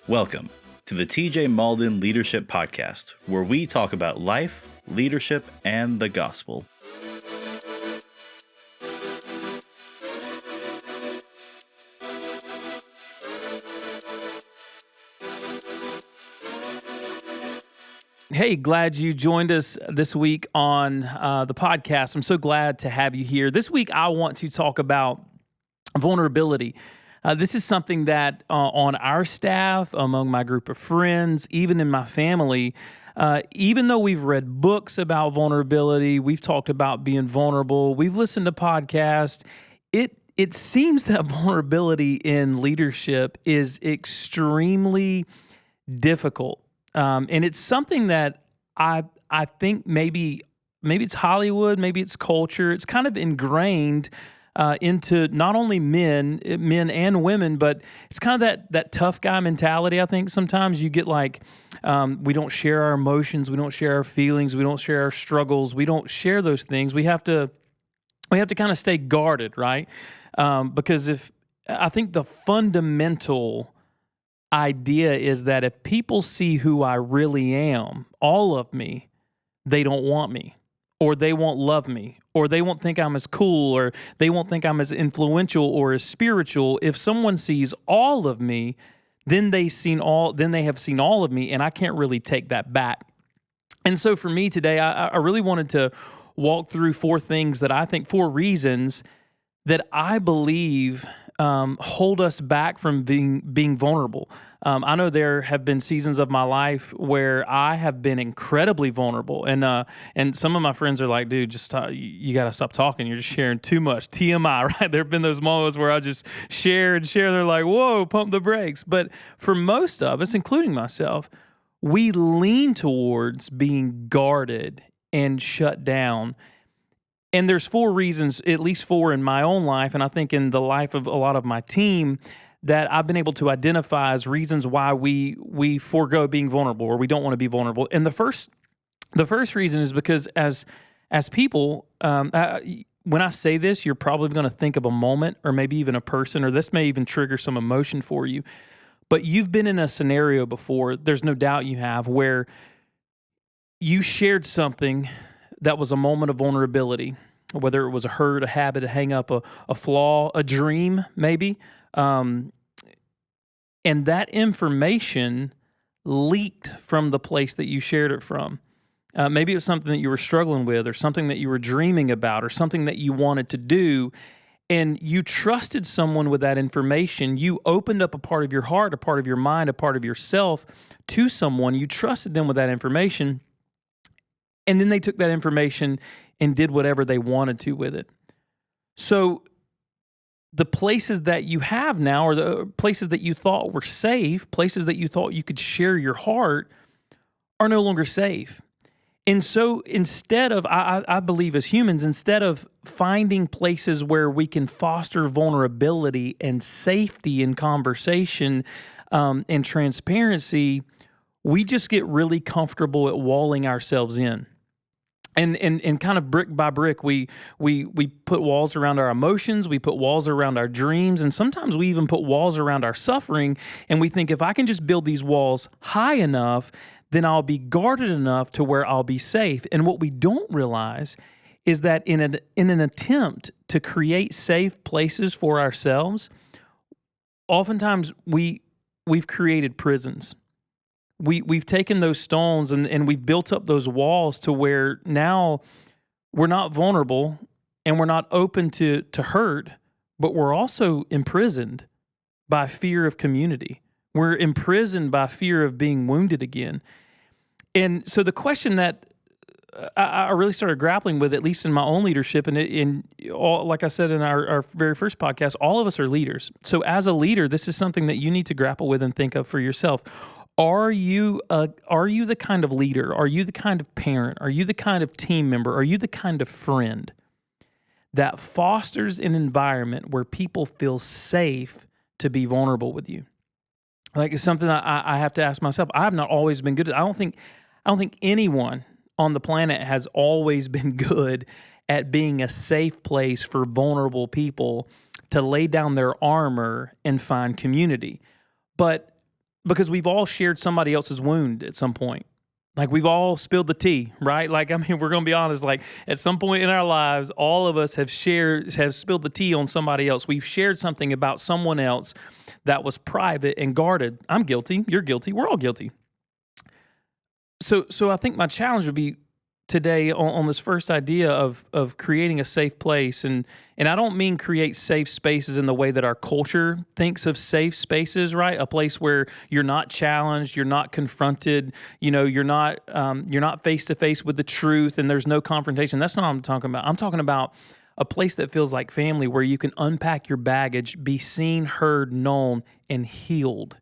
Welcome to the TJ Mauldin Leadership Podcast, where we talk about life, leadership, and the gospel. Hey, glad you joined us this week on the podcast. I'm so glad to have you here. This week, I want to talk about vulnerability. This is something that on our staff, among my group of friends, even in my family, even though we've read books about vulnerability, we've talked about being vulnerable, we've listened to podcasts, it seems that vulnerability in leadership is extremely difficult. And it's something that I think maybe it's Hollywood, maybe it's culture. It's kind of ingrained into not only men and women, but it's kind of that tough guy mentality. I think sometimes you get like, we don't share our emotions, we don't share our feelings, we don't share our struggles, we don't share those things. We have to kind of stay guarded, right? Because I think the fundamental idea is that if people see who I really am, all of me, they don't want me, or they won't love me, or they won't think I'm as cool, or they won't think I'm as influential or as spiritual. If someone sees all of me, then they have seen all of me, and I can't really take that back. And so for me today, I really wanted to walk through four reasons that I believe hold us back from being vulnerable. I know there have been seasons of my life where I have been incredibly vulnerable, and some of my friends are like, "Dude, just you got to stop talking. You're just sharing too much." TMI, right? There have been those moments where I just share and share. They're like, "Whoa, pump the brakes." But for most of us, including myself, we lean towards being guarded and shut down. And there's four reasons, at least four in my own life, and I think in the life of a lot of my team, that I've been able to identify as reasons why we forego being vulnerable, or we don't want to be vulnerable. And the first reason is because as people, when I say this, you're probably going to think of a moment, or maybe even a person, or this may even trigger some emotion for you. But you've been in a scenario before, there's no doubt you have, where you shared something that was a moment of vulnerability, whether it was a hurt, a habit, a hang up, a flaw, a dream, maybe. And that information leaked from the place that you shared it from. Maybe it was something that you were struggling with, or something that you were dreaming about, or something that you wanted to do, and you trusted someone with that information. You opened up a part of your heart, a part of your mind, a part of yourself to someone. You trusted them with that information. And then they took that information and did whatever they wanted to with it. So the places that you have now, or the places that you thought were safe, places that you thought you could share your heart, are no longer safe. And so instead of, I believe as humans, instead of finding places where we can foster vulnerability and safety in conversation and transparency, we just get really comfortable at walling ourselves in. And kind of brick by brick, we put walls around our emotions, we put walls around our dreams, and sometimes we even put walls around our suffering, and we think if I can just build these walls high enough, then I'll be guarded enough to where I'll be safe. And what we don't realize is that in an attempt to create safe places for ourselves, oftentimes we've created prisons. We've taken those stones and we've built up those walls to where now we're not vulnerable and we're not open to hurt, but we're also imprisoned by fear of community. We're imprisoned by fear of being wounded again. And so the question that I really started grappling with, at least in my own leadership, and in all, like I said in our very first podcast, all of us are leaders. So as a leader, this is something that you need to grapple with and think of for yourself. Are you the kind of leader? Are you the kind of parent? Are you the kind of team member? Are you the kind of friend that fosters an environment where people feel safe to be vulnerable with you? Like, it's something I have to ask myself. I have not always been good at. I don't think anyone on the planet has always been good at being a safe place for vulnerable people to lay down their armor and find community. But because we've all shared somebody else's wound at some point. Like we've all spilled the tea, right? Like, I mean, we're going to be honest, like at some point in our lives, all of us have spilled the tea on somebody else. We've shared something about someone else that was private and guarded. I'm guilty. You're guilty. We're all guilty. So I think my challenge would be today on this first idea of creating a safe place. And I don't mean create safe spaces in the way that our culture thinks of safe spaces, right? A place where you're not challenged, you're not confronted, you're not face to face with the truth and there's no confrontation. That's not what I'm talking about. I'm talking about a place that feels like family where you can unpack your baggage, be seen, heard, known, and healed.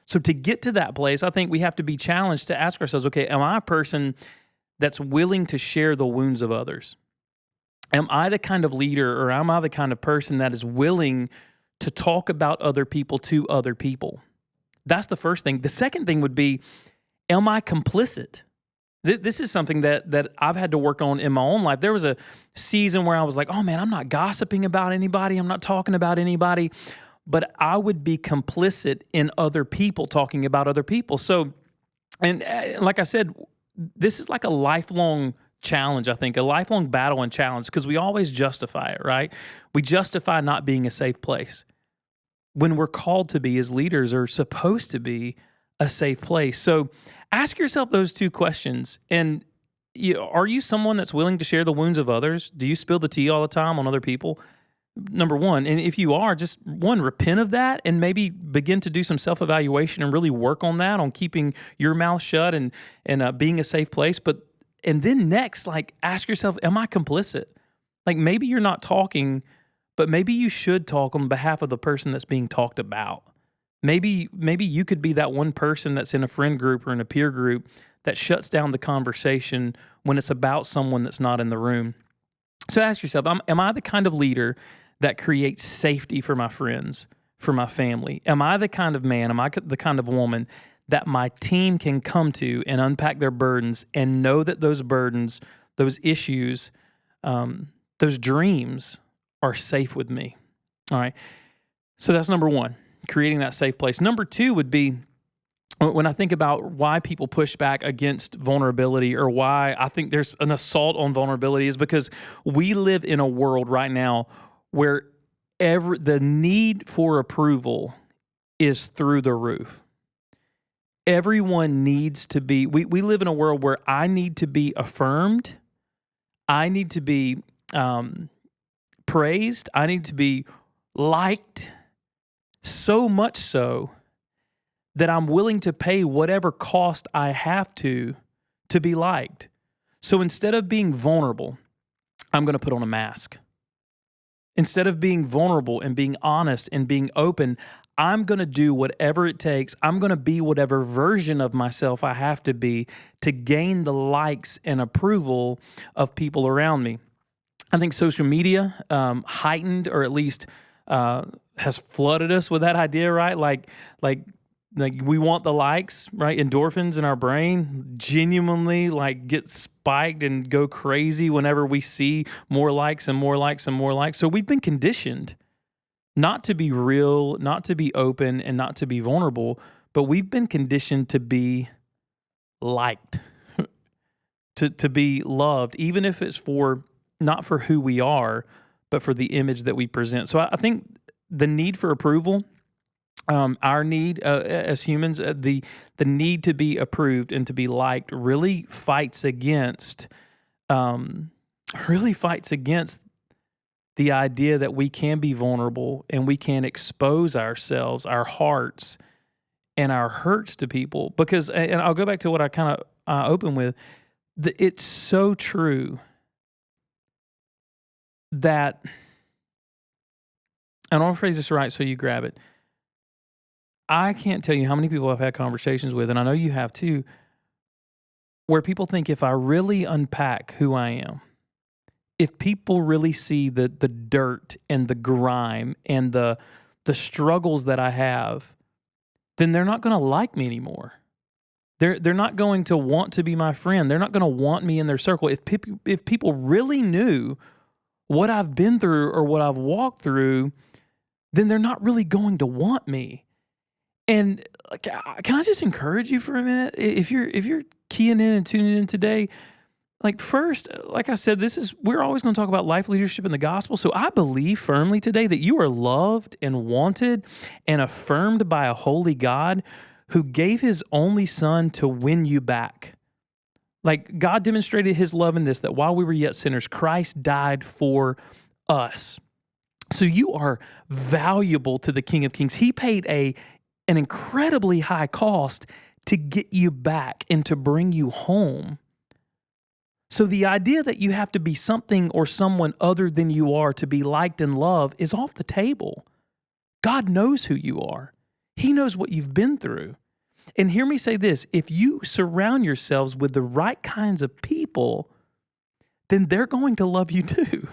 So to get to that place, I think we have to be challenged to ask ourselves, okay, am I a person that's willing to share the wounds of others? Am I the kind of leader or am I the kind of person that is willing to talk about other people to other people? That's the first thing. The second thing would be, am I complicit? This is something that I've had to work on in my own life. There was a season where I was like, oh man, I'm not gossiping about anybody. I'm not talking about anybody. But I would be complicit in other people talking about other people. So, and like I said, this is like a lifelong challenge, I think, a lifelong battle and challenge, because we always justify it, right? We justify not being a safe place when we're called to be, as leaders, are supposed to be a safe place. So ask yourself those two questions. And are you someone that's willing to share the wounds of others? Do you spill the tea all the time on other people? Number one. And if you are, just one, repent of that and maybe begin to do some self-evaluation and really work on that, on keeping your mouth shut and being a safe place. And then next, like, ask yourself, am I complicit? Like, maybe you're not talking, but maybe you should talk on behalf of the person that's being talked about. Maybe you could be that one person that's in a friend group or in a peer group that shuts down the conversation when it's about someone that's not in the room. So ask yourself, am I the kind of leader that creates safety for my friends, for my family? Am I the kind of man, am I the kind of woman that my team can come to and unpack their burdens and know that those burdens, those issues, those dreams are safe with me? All right. So that's number one, creating that safe place. Number two would be, when I think about why people push back against vulnerability, or why I think there's an assault on vulnerability, is because we live in a world right now where the need for approval is through the roof. Everyone needs to be, we live in a world where I need to be affirmed. I need to be praised. I need to be liked, so much so that I'm willing to pay whatever cost I have to be liked. So instead of being vulnerable, I'm going to put on a mask. Instead of being vulnerable and being honest and being open, I'm going to do whatever it takes. I'm going to be whatever version of myself I have to be to gain the likes and approval of people around me. I think social media heightened, or at least has flooded us with that idea, right? Like we want the likes, right? Endorphins in our brain genuinely like get spiked and go crazy whenever we see more likes and more likes and more likes. So we've been conditioned not to be real, not to be open, and not to be vulnerable, but we've been conditioned to be liked, to be loved, even if it's not for who we are, but for the image that we present. So I think the need for approval, our need as humans, the need to be approved and to be liked really fights against the idea that we can be vulnerable and we can expose ourselves, our hearts, and our hurts to people. Because, and I'll go back to what I kind of open with, it's so true that, and I'll phrase this right so you grab it. I can't tell you how many people I've had conversations with, and I know you have too, where people think if I really unpack who I am, if people really see the dirt and the grime and the struggles that I have, then they're not going to like me anymore. They're not going to want to be my friend. They're not going to want me in their circle. If people really knew what I've been through or what I've walked through, then they're not really going to want me. And can I just encourage you for a minute? If you're keying in and tuning in today, like first, like I said, we're always going to talk about life, leadership, and the gospel. So I believe firmly today that you are loved and wanted and affirmed by a holy God who gave his only son to win you back. Like God demonstrated his love in this, that while we were yet sinners, Christ died for us. So you are valuable to the King of Kings. He paid an incredibly high cost to get you back and to bring you home. So the idea that you have to be something or someone other than you are to be liked and loved is off the table. God knows who you are. He knows what you've been through. And hear me say this, if you surround yourselves with the right kinds of people, then they're going to love you too.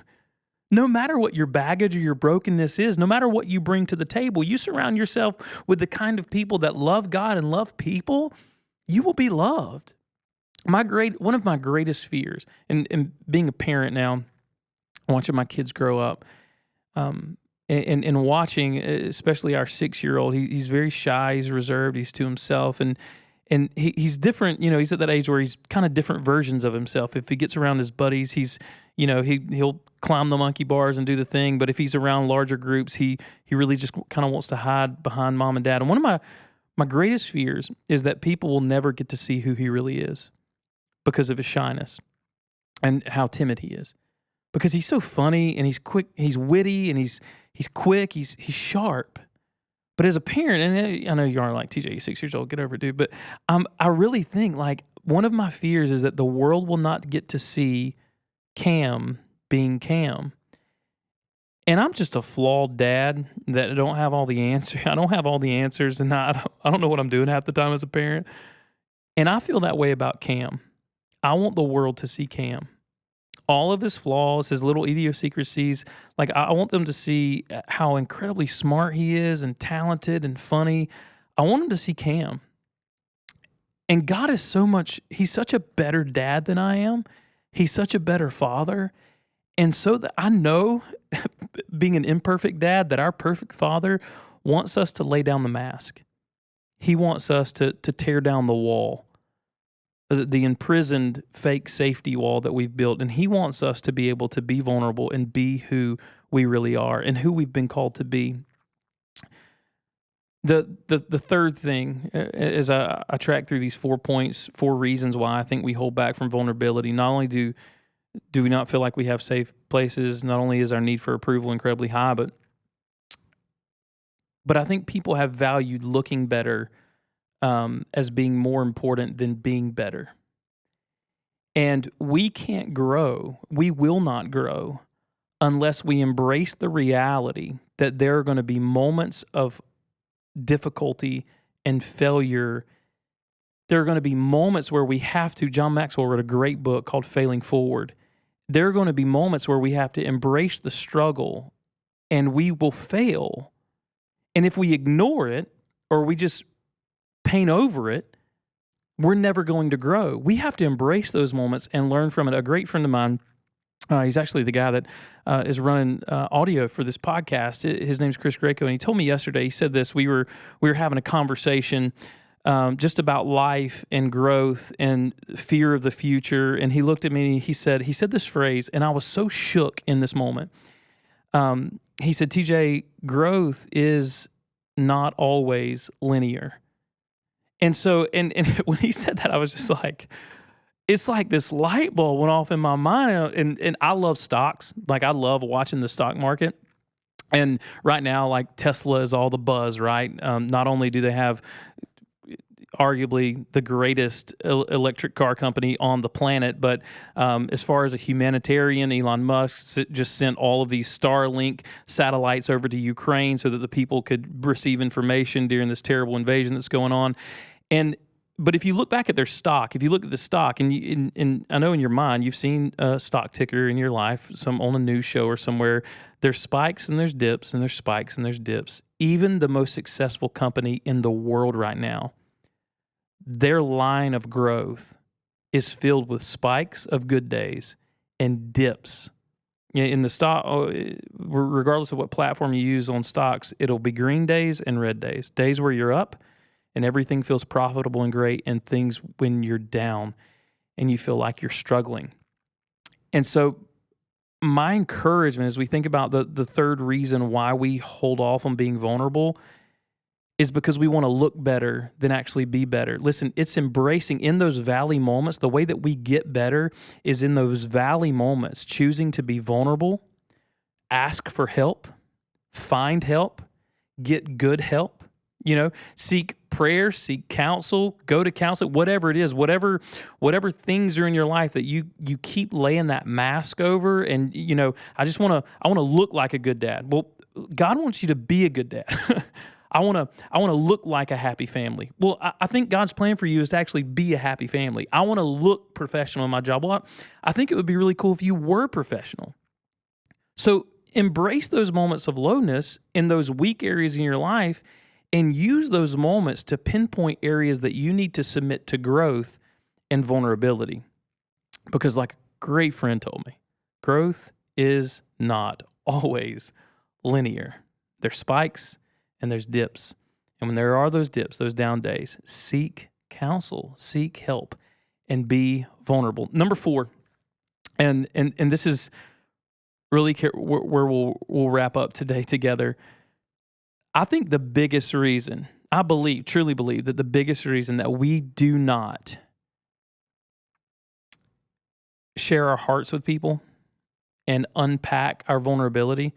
No matter what your baggage or your brokenness is, no matter what you bring to the table, you surround yourself with the kind of people that love God and love people, you will be loved. One of my greatest fears, and being a parent now, watching my kids grow up, and watching, especially our 6-year-old, he's very shy, he's reserved, he's to himself, and he's different. You know, he's at that age where he's kind of different versions of himself. If he gets around his buddies, he'll climb the monkey bars and do the thing. But if he's around larger groups, he really just kind of wants to hide behind mom and dad. And one of my greatest fears is that people will never get to see who he really is because of his shyness and how timid he is. Because he's so funny and he's quick, he's witty, and he's quick, he's sharp. But as a parent, and I know you aren't like, TJ, you're 6 years old, get over it, dude. But I really think, like, one of my fears is that the world will not get to see Cam being Cam. And I'm just a flawed dad that don't have all the answers. I don't have all the answers, and I don't know what I'm doing half the time as a parent. And I feel that way about Cam. I want the world to see Cam. All of his flaws, his little idiosyncrasies, like I want them to see how incredibly smart he is and talented and funny. I want them to see Cam. And God is he's such a better dad than I am. He's such a better father. And so that I know, being an imperfect dad, that our perfect father wants us to lay down the mask. He wants us to tear down the wall, the imprisoned fake safety wall that we've built. And he wants us to be able to be vulnerable and be who we really are and who we've been called to be. The third thing, as I track through these 4 points, 4 reasons why I think we hold back from vulnerability. Not only do we not feel like we have safe places, not only is our need for approval incredibly high, but I think people have valued looking better as being more important than being better. And we can't grow, we will not grow, unless we embrace the reality that there are going to be moments of difficulty and failure. There are going to be moments where we have to, John Maxwell wrote a great book called Failing Forward. There are going to be moments where we have to embrace the struggle, and we will fail. And if we ignore it, or we just paint over it, we're never going to grow. We have to embrace those moments and learn from it. A great friend of mine, he's actually the guy that is running audio for this podcast. His name's Chris Greco, and he told me yesterday, he said this, we were having a conversation just about life and growth and fear of the future. And he looked at me and he said this phrase, and I was so shook in this moment. He said, TJ, growth is not always linear. And so, and when he said that, I was just like, it's like this light bulb went off in my mind. And I love stocks. Like, I love watching the stock market. And right now, like, Tesla is all the buzz, right? Not only do they have arguably the greatest electric car company on the planet, but as far as a humanitarian, Elon Musk just sent all of these Starlink satellites over to Ukraine so that the people could receive information during this terrible invasion that's going on. But if you look back at their stock, if you look at the stock, and I know in your mind you've seen a stock ticker in your life, some on a news show or somewhere, there's spikes and there's dips and there's spikes and there's dips. Even the most successful company in the world right now, their line of growth is filled with spikes of good days and dips. In the stock, regardless of what platform you use on stocks, it'll be green days and red days. Days where you're up and everything feels profitable and great, and things when you're down and you feel like you're struggling. And so my encouragement as we think about the third reason why we hold off on being vulnerable is because we want to look better than actually be better. Listen, it's embracing in those valley moments. The way that we get better is in those valley moments, choosing to be vulnerable, ask for help, find help, get good help, seek prayer, seek counsel, go to counseling, whatever it is, whatever things are in your life that you keep laying that mask over. And, I want to look like a good dad. Well, God wants you to be a good dad. I want to look like a happy family. Well, I think God's plan for you is to actually be a happy family. I want to look professional in my job. Well, I think it would be really cool if you were professional. So embrace those moments of lowness in those weak areas in your life and use those moments to pinpoint areas that you need to submit to growth and vulnerability. Because like a great friend told me, growth is not always linear. There's spikes and there's dips. And when there are those dips, those down days, seek counsel, seek help, and be vulnerable. Number 4, and this is really where we'll wrap up today together. I think the biggest reason, truly believe that the biggest reason that we do not share our hearts with people and unpack our vulnerability,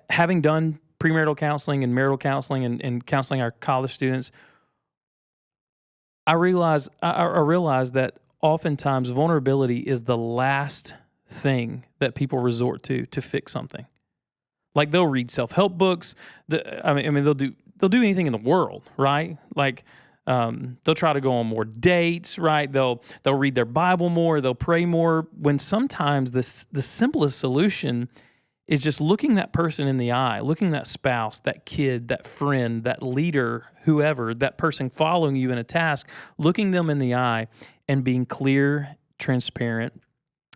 having done premarital counseling and marital counseling and counseling our college students, I realize that oftentimes vulnerability is the last thing that people resort to fix something. Like they'll read self-help books. They'll do anything in the world, right? Like they'll try to go on more dates, right? They'll read their Bible more. They'll pray more. When sometimes the simplest solution is just looking that person in the eye, looking that spouse, that kid, that friend, that leader, whoever, that person following you in a task, looking them in the eye and being clear, transparent,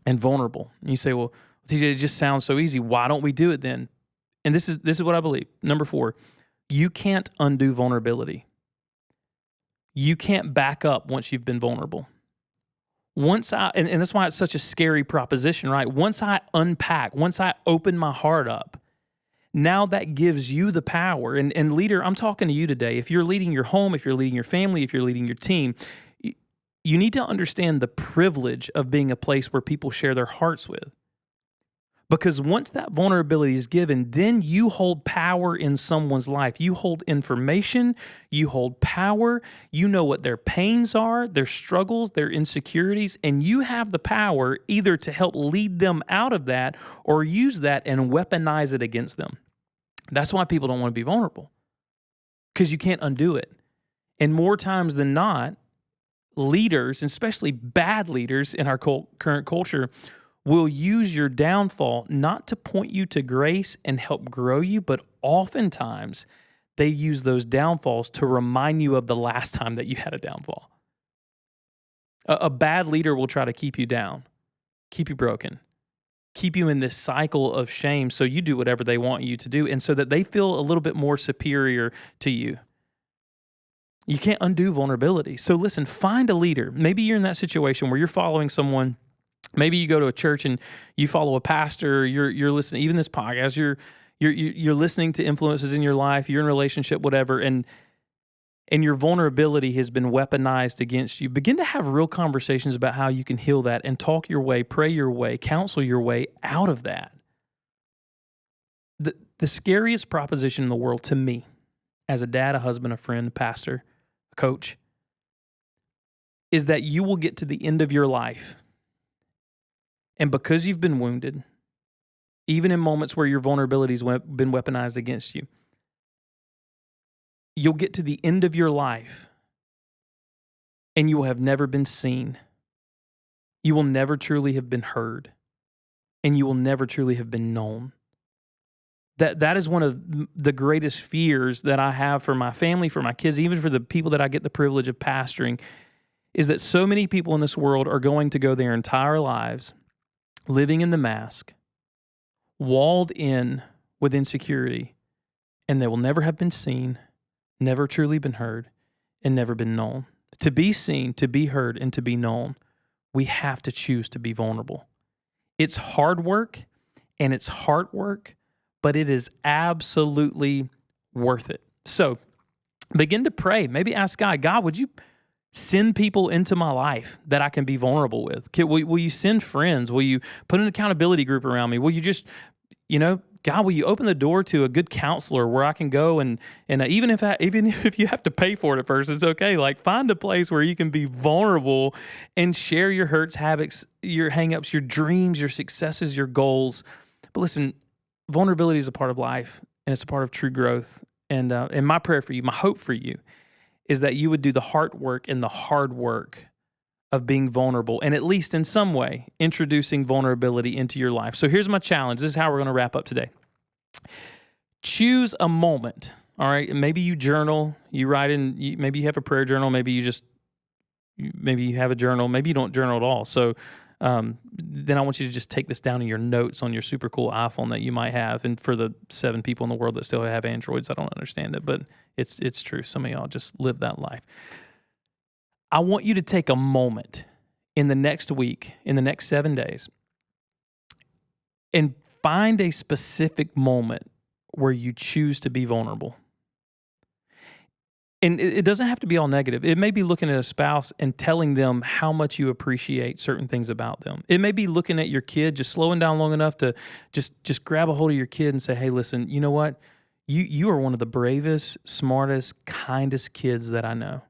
and vulnerable. And you say, well, TJ, it just sounds so easy. Why don't we do it then? And this is what I believe. Number 4, you can't undo vulnerability. You can't back up once you've been vulnerable. And that's why it's such a scary proposition, right? Once I unpack, once I open my heart up, now that gives you the power. And leader, I'm talking to you today. If you're leading your home, if you're leading your family, if you're leading your team, you need to understand the privilege of being a place where people share their hearts with. Because once that vulnerability is given, then you hold power in someone's life. You hold information, you hold power, you know what their pains are, their struggles, their insecurities, and you have the power either to help lead them out of that or use that and weaponize it against them. That's why people don't want to be vulnerable, because you can't undo it. And more times than not, leaders, especially bad leaders in our current culture, will use your downfall not to point you to grace and help grow you, but oftentimes they use those downfalls to remind you of the last time that you had a downfall. A bad leader will try to keep you down, keep you broken, keep you in this cycle of shame so you do whatever they want you to do, and so that they feel a little bit more superior to you. You can't undo vulnerability. So listen, find a leader. Maybe you're in that situation where you're following someone. Maybe you go to a church and you follow a pastor. You're listening, even this podcast. You're listening to influences in your life. You're in a relationship, whatever, and your vulnerability has been weaponized against you. Begin to have real conversations about how you can heal that and talk your way, pray your way, counsel your way out of that. The scariest proposition in the world to me, as a dad, a husband, a friend, a pastor, a coach, is that you will get to the end of your life. And because you've been wounded, even in moments where your vulnerability's been weaponized against you, you'll get to the end of your life and you will have never been seen. You will never truly have been heard. And you will never truly have been known. That is one of the greatest fears that I have for my family, for my kids, even for the people that I get the privilege of pastoring, is that so many people in this world are going to go their entire lives living in the mask, walled in with insecurity, and they will never have been seen, never truly been heard, and never been known. To be seen, to be heard, and to be known, we have to choose to be vulnerable. It's hard work and it's heart work, but it is absolutely worth it. So begin to pray. Maybe ask God, would you send people into my life that I can be vulnerable with? Will you send friends? Will you put an accountability group around me? Will you just, God, will you open the door to a good counselor where I can go and even if you have to pay for it at first, it's okay. Like, find a place where you can be vulnerable and share your hurts, habits, your hangups, your dreams, your successes, your goals. But listen, vulnerability is a part of life, and it's a part of true growth. And my prayer for you, my hope for you, is that you would do the heart work and the hard work of being vulnerable, and at least in some way, introducing vulnerability into your life. So here's my challenge. This is how we're going to wrap up today. Choose a moment, all right? Maybe you journal, you write in, maybe you have a prayer journal, maybe you have a journal, maybe you don't journal at all. So then I want you to just take this down in your notes on your super cool iPhone that you might have. And for the 7 people in the world that still have Androids, I don't understand it, but it's true. Some of y'all just live that life. I want you to take a moment in the next week, in the next 7 days, and find a specific moment where you choose to be vulnerable. And it doesn't have to be all negative. It may be looking at a spouse and telling them how much you appreciate certain things about them. It may be looking at your kid, just slowing down long enough to just grab a hold of your kid and say, hey, listen, you know what? You are one of the bravest, smartest, kindest kids that I know.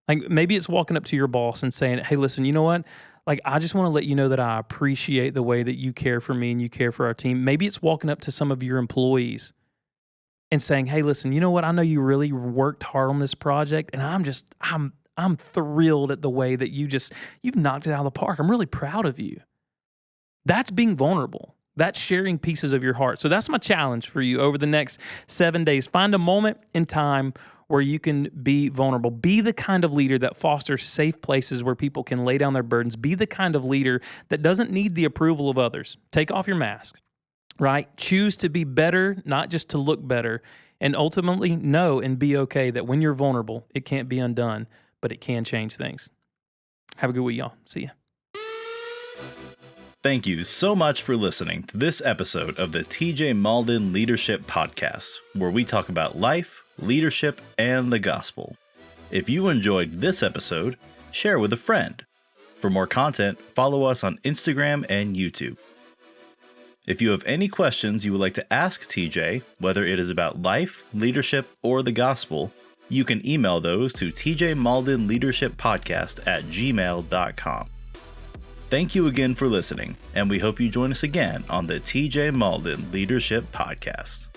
Like, maybe it's walking up to your boss and saying, hey, listen, you know what? Like, I just want to let you know that I appreciate the way that you care for me and you care for our team. Maybe it's walking up to some of your employees and saying, hey, listen, you know what? I know you really worked hard on this project, and I'm thrilled at the way that you've knocked it out of the park. I'm really proud of you. That's being vulnerable. That's sharing pieces of your heart. So that's my challenge for you over the next 7 days. Find a moment in time where you can be vulnerable. Be the kind of leader that fosters safe places where people can lay down their burdens. Be the kind of leader that doesn't need the approval of others. Take off your mask, right? Choose to be better, not just to look better. And ultimately know and be okay that when you're vulnerable, it can't be undone, but it can change things. Have a good week, y'all. See ya. Thank you so much for listening to this episode of the TJ Mauldin Leadership Podcast, where we talk about life, leadership, and the gospel. If you enjoyed this episode, share with a friend. For more content, follow us on Instagram and YouTube. If you have any questions you would like to ask TJ, whether it is about life, leadership, or the gospel, you can email those to tjmauldinleadershippodcast@gmail.com. Thank you again for listening, and we hope you join us again on the TJ Mauldin Leadership Podcast.